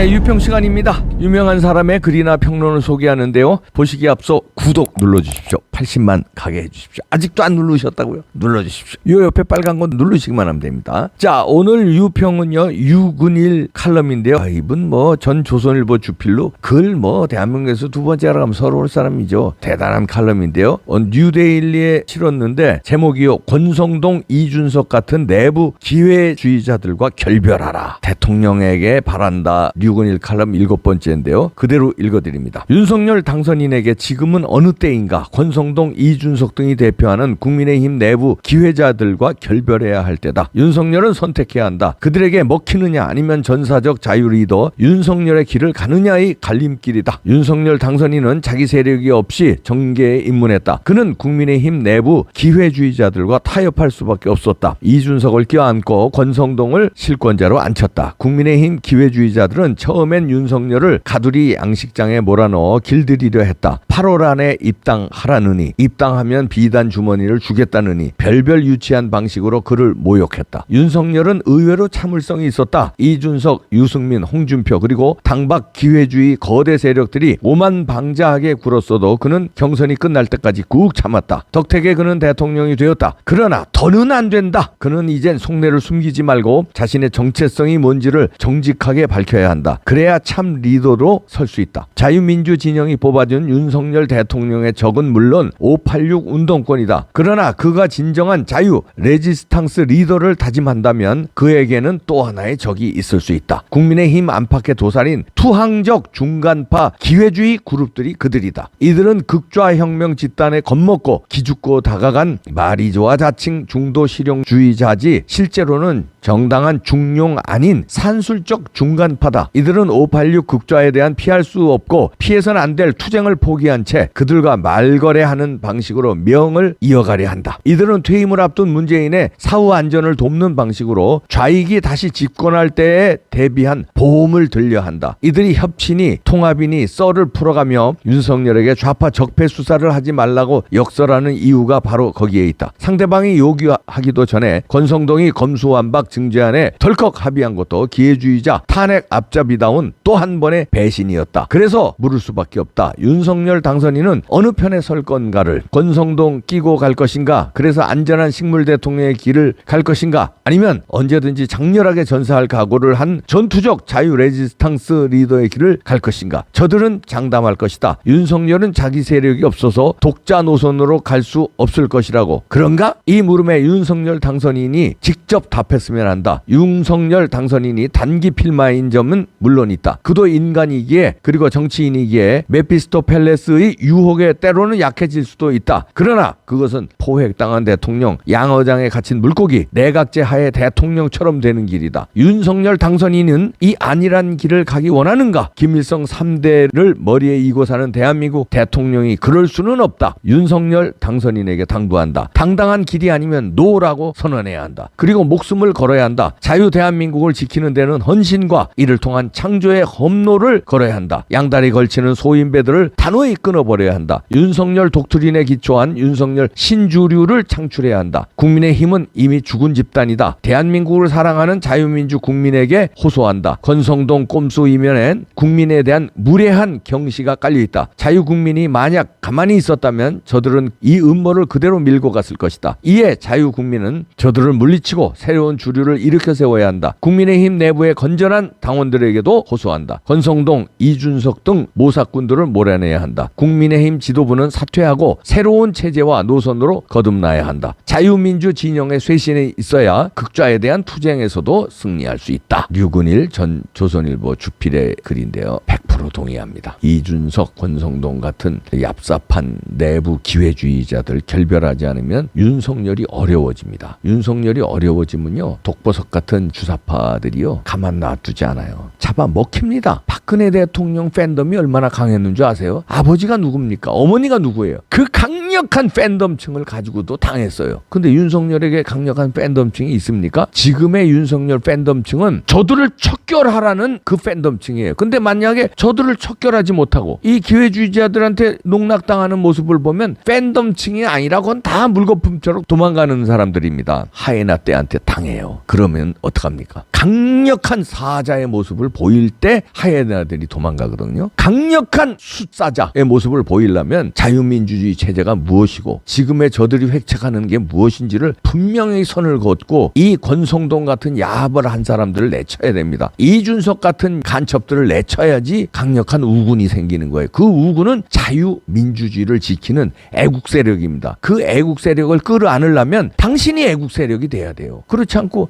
유평 시간입니다. 유명한 사람의 글이나 평론을 소개하는데요. 보시기에 앞서 구독 눌러주십시오. 80만 가게 해주십시오. 아직도 안 누르셨다고요? 눌러주십시오. 요 옆에 빨간 거 누르시기만 하면 됩니다. 자, 오늘 유평은요, 유근일 칼럼인데요. 이분 전 조선일보 주필로 글 대한민국에서 두 번째 알아가면 서러울 사람이죠. 대단한 칼럼인데요. 뉴데일리에 실었는데 제목이요, 권성동, 이준석 같은 내부 기회주의자들과 결별하라. 대통령에게 바란다. 유근일 칼럼 7번째인데요. 그대로 읽어드립니다. 윤석열 당선인에게 지금은 어느 때인가 권성동, 이준석 등이 대표하는 국민의힘 내부 기회자들과 결별해야 할 때다. 윤석열은 선택해야 한다. 그들에게 먹히느냐 아니면 전사적 자유 리더 윤석열의 길을 가느냐의 갈림길이다. 윤석열 당선인은 자기 세력이 없이 정계에 입문했다. 그는 국민의힘 내부 기회주의자들과 타협할 수밖에 없었다. 이준석을 껴안고 권성동을 실권자로 앉혔다. 국민의힘 기회주의자들은 처음엔 윤석열을 가두리 양식장에 몰아넣어 길들이려 했다. 8월 안에 입당하라느니, 입당하면 비단 주머니를 주겠다느니 별별 유치한 방식으로 그를 모욕했다. 윤석열은 의외로 참을성이 있었다. 이준석, 유승민, 홍준표 그리고 당박 기회주의 거대 세력들이 오만방자하게 굴었어도 그는 경선이 끝날 때까지 꾹 참았다. 덕택에 그는 대통령이 되었다. 그러나 더는 안 된다. 그는 이젠 속내를 숨기지 말고 자신의 정체성이 뭔지를 정직하게 밝혀야 한다. 그래야 참 리더로 설 수 있다. 자유민주 진영이 뽑아준 윤석열 대통령의 적은 물론 586 운동권이다. 그러나 그가 진정한 자유 레지스탕스 리더를 다짐한다면 그에게는 또 하나의 적이 있을 수 있다. 국민의힘 안팎의 도살인 투항적 중간파 기회주의 그룹들이 그들이다. 이들은 극좌혁명 집단에 겁먹고 기죽고 다가간 말이 좋아 자칭 중도 실용주의자지 실제로는 정당한 중용 아닌 산술적 중간파다. 이들은 586 극좌에 대한 피할 수 없고 피해서는 안 될 투쟁을 포기한 채 그들과 말거래하는 방식으로 명을 이어가려 한다. 이들은 퇴임을 앞둔 문재인의 사후 안전을 돕는 방식으로 좌익이 다시 집권할 때에 대비한 보험을 들려 한다. 이들이 협친이 통합이니 썰을 풀어가며 윤석열에게 좌파 적폐 수사를 하지 말라고 역설하는 이유가 바로 거기에 있다. 상대방이 요구하기도 전에 권성동이 검수완박 증제안에 덜컥 합의한 것도 기회주의자 탄핵 앞잡이다운 또 한 번의 배신이었다. 그래서 물을 수밖에 없다. 윤석열 당선인은 어느 편에 설 건가를 권성동 끼고 갈 것인가? 그래서 안전한 식물 대통령의 길을 갈 것인가? 아니면 언제든지 장렬하게 전사할 각오를 한 전투적 자유 레지스탕스 리더의 길을 갈 것인가? 저들은 장담할 것이다. 윤석열은 자기 세력이 없어서 독자 노선으로 갈 수 없을 것이라고. 그런가? 이 물음에 윤석열 당선인이 직접 답했으면 한다. 윤석열 당선인이 단기 필마인 점은 물론 있다. 그도 인간이기에 그리고 정치인이기에 메피스토펠레스의 유혹에 때로는 약해질 수도 있다. 그러나 그것은 포획당한 대통령, 양어장에 갇힌 물고기, 내각제 하에 대통령처럼 되는 길이다. 윤석열 당선인은 이 안일한 길을 가기 원하는가? 김일성 3대를 머리에 이고 사는 대한민국 대통령이 그럴 수는 없다. 윤석열 당선인에게 당부한다. 당당한 길이 아니면 노라고 선언해야 한다. 그리고 목숨을 걸어야 한다. 자유 대한민국을 지키는 데는 헌신과 이를 통한 창조의 험로를 걸어야 한다. 양다리 걸치는 소인배들을 단호히 끊어버려야 한다. 윤석열 독트린에 기초한 윤석열 신주류를 창출해야 한다. 국민의힘은 이미 죽은 집단이다. 대한민국을 사랑하는 자유민주 국민에게 호소한다. 권성동 꼼수 이면엔 국민에 대한 무례한 경시가 깔려있다. 자유국민이 만약 가만히 있었다면 저들은 이 음모를 그대로 밀고 갔을 것이다. 이에 자유국민은 저들을 물리치고 새로운 주류를 일으켜 세워야 한다. 국민의힘 내부의 건전한 당원들에게도 호소한다. 권성동, 이준석 등 모사꾼들을 몰아내야 한다. 국민의힘 지도부는 사퇴하고 새로운 체제와 노선으로 거듭나야 한다. 자유민주 진영의 쇄신이 있어야 극좌에 대한 투쟁에서도 승리할 수 있다. 류근일 전 조선일보 주필의 글인데요. 100% 동의합니다. 이준석, 권성동 같은 얍삽한 내부 기회주의자들 결별하지 않으면 윤석열이 어려워집니다. 윤석열이 어려워지면요, 독보석 같은 주사파들이요 가만 놔두지 않아요. 잡아먹힙니다. 박근혜 대통령 팬덤이 얼마나 강했는 줄 아세요? 아버지가 누굽니까? 어머니가 누구예요? 그 강력 강력한 팬덤층을 가지고도 당했어요. 근데 윤석열에게 강력한 팬덤층이 있습니까? 지금의 윤석열 팬덤층은 저들을 척결하라는 그 팬덤층이에요. 근데 만약에 저들을 척결하지 못하고 이 기회주의자들한테 농락당하는 모습을 보면 팬덤층이 아니라 그건 다 물거품처럼 도망가는 사람들입니다. 하이에나 떼한테 당해요. 그러면 어떡합니까? 강력한 사자의 모습을 보일 때 하이에나들이 도망가거든요. 강력한 숫사자의 모습을 보이려면 자유민주주의 체제가 무엇이고 지금의 저들이 획책하는 게 무엇인지를 분명히 선을 긋고 이 권성동 같은 야합을 한 사람들을 내쳐야 됩니다. 이준석 같은 간첩들을 내쳐야지 강력한 우군이 생기는 거예요. 그 우군은 자유민주주의를 지키는 애국 세력입니다. 그 애국 세력을 끌어안으려면 당신이 애국 세력이 돼야 돼요. 그렇지 않고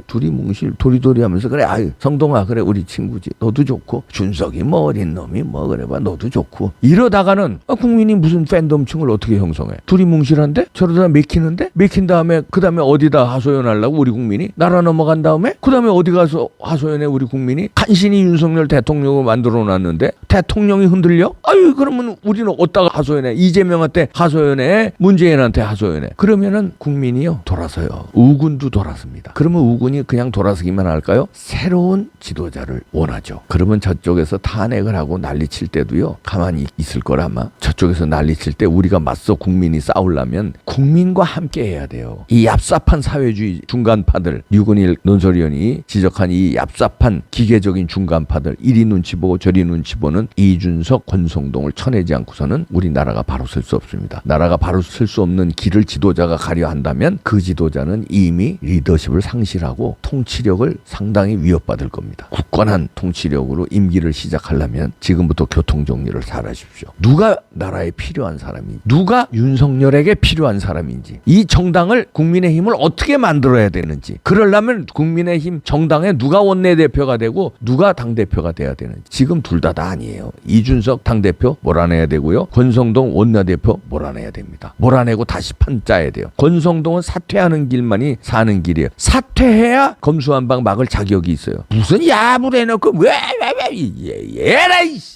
둘이 뭉실 도리도리 하면서 그래 성동아 그래 우리 친구지 너도 좋고 준석이 뭐 어린 놈이 뭐 그래 봐 너도 좋고 이러다가는 국민이 무슨 팬덤층을 어떻게 형성해? 둘이 뭉실한데 저러다 맥힌 다음에 그 다음에 어디다 하소연하려고 우리 국민이 나라 넘어간 다음에 그 다음에 어디 가서 하소연해 우리 국민이 간신히 윤석열 대통령을 만들어놨는데 대통령이 흔들려? 아유 그러면 우리는 어디다가 하소연해? 이재명한테 하소연해? 문재인한테 하소연해? 그러면은 국민이요 돌아서요. 우군도 돌아섭니다. 그러면 우군이 그냥 돌아서기만 할까요? 새로운 지도자를 원하죠. 그러면 저쪽에서 탄핵을 하고 난리칠 때도요 가만히 있을 거라 아마 저쪽에서 난리칠 때 우리가 맞서 국민이 싸우려면 국민과 함께 해야 돼요. 이 얍삽한 사회주의 중간파들 유근일 논설위원이 지적한 이 얍삽한 기계적인 중간파들 이리 눈치 보고 저리 눈치 보는 이준석 권성동을 쳐내지 않고서는 우리나라가 바로 설 수 없습니다. 나라가 바로 설 수 없는 길을 지도자가 가려 한다면 그 지도자는 이미 리더십을 상실하고 통치력을 상당히 위협받을 겁니다. 굳건한 통치력으로 임기를 시작하려면 지금부터 교통정리를 잘하십시오. 누가 나라에 필요한 사람인지 누가 윤석열에게 필요한 사람인지 이 정당을 국민의힘을 어떻게 만들어야 되는지 그러려면 국민의힘 정당에 누가 원내대표가 되고 누가 당대표가 돼야 되는지 지금 둘 다 아니에요. 이준석 당대표 몰아내야 되고요. 권성동 원내대표 몰아내야 됩니다. 몰아내고 다시 판 짜야 돼요. 권성동은 사퇴하는 길만이 사는 길이에요. 사퇴해야 검수완박 막을 자격이 있어요. 무슨 야부를 해놓고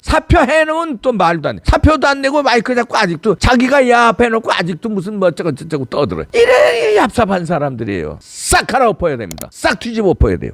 사표해놓은 또 말도 안 해. 사표도 안 내고 마이크 잡고 아직도 자기가 야합해놓고 아직도 무슨 뭐 어쩌고 저쩌고 떠들어. 이래 얍삽한 사람들이에요. 싹 갈아엎어야 됩니다. 싹 뒤집어 엎어야 돼요.